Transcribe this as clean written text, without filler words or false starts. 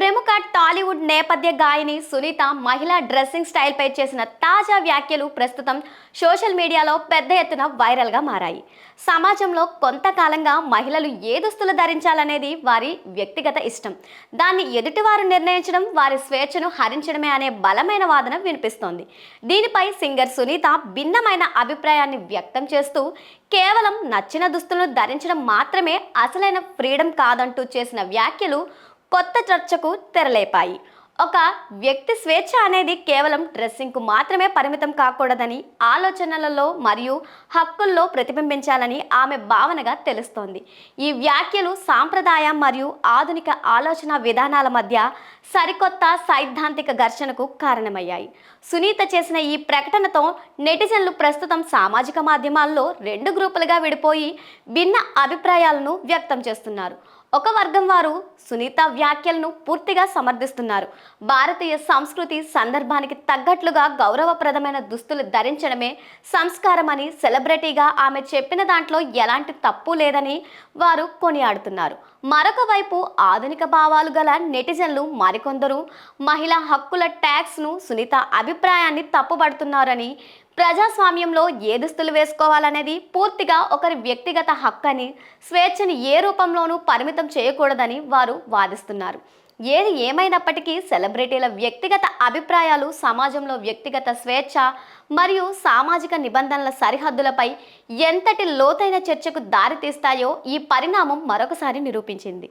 ప్రముఖ టాలీవుడ్ నేపథ్య గాయని సునీత మహిళా డ్రెస్సింగ్ స్టైల్పై చేసిన తాజా వ్యాఖ్యలు ప్రస్తుతం సోషల్ మీడియాలో పెద్ద ఎత్తున వైరల్గా మారాయి. సమాజంలో కొంతకాలంగా మహిళలు ఏ దుస్తులు ధరించాలనేది వారి వ్యక్తిగత ఇష్టం. దాన్ని ఎదుటివారు నిర్ణయించడం వారి స్వేచ్ఛను హరించడమే అనే బలమైన వాదన వినిపిస్తోంది. దీనిపై సింగర్ సునీత భిన్నమైన అభిప్రాయాన్ని వ్యక్తం చేస్తూ కేవలం నచ్చిన దుస్తులను ధరించడం మాత్రమే అసలైన ఫ్రీడమ్ కాదంటూ చేసిన వ్యాఖ్యలు కొత్త చర్చకు తెరలేపాయి. ఒక వ్యక్తి స్వేచ్ఛ అనేది కేవలం డ్రెస్సింగ్కు మాత్రమే పరిమితం కాకూడదని, ఆలోచనలలో మరియు హక్కుల్లో ప్రతిబింబించాలని ఆమె భావనగా తెలుస్తోంది. ఈ వ్యాఖ్యలు సాంప్రదాయ మరియు ఆధునిక ఆలోచన విధానాల మధ్య సరికొత్త సైద్ధాంతిక ఘర్షణకు కారణమయ్యాయి. సునీత చేసిన ఈ ప్రకటనతో నెటిజన్లు ప్రస్తుతం సామాజిక మాధ్యమాల్లో రెండు గ్రూపులుగా విడిపోయి భిన్న అభిప్రాయాలను వ్యక్తం చేస్తున్నారు. ఒక వర్గం వారు సునీత వ్యాఖ్యలను పూర్తిగా సమర్థిస్తున్నారు. భారతీయ సంస్కృతి సందర్భానికి తగ్గట్లుగా గౌరవప్రదమైన దుస్తులు ధరించడమే సంస్కారమని, సెలబ్రిటీగా ఆమె చెప్పిన దాంట్లో ఎలాంటి తప్పు లేదని వారు కొనియాడుతున్నారు. మరొక వైపు ఆధునిక భావాలు గల నెటిజన్లు మరికొందరు మహిళా హక్కుల ట్యాక్స్ను సునీత అభిప్రాయాన్ని తప్పుపడుతున్నారని, ప్రజాస్వామ్యంలో ఏ దుస్తులు వేసుకోవాలనేది పూర్తిగా ఒకరి వ్యక్తిగత హక్కని, స్వేచ్ఛని ఏ రూపంలోనూ పరిమితం చేయకూడదని వారు వాదిస్తున్నారు. ఏది ఏమైనప్పటికీ సెలబ్రిటీల వ్యక్తిగత అభిప్రాయాలు సమాజంలో వ్యక్తిగత స్వేచ్ఛ మరియు సామాజిక నిబంధనల సరిహద్దులపై ఎంతటి లోతైన చర్చకు దారితీస్తాయో ఈ పరిణామం మరొకసారి నిరూపించింది.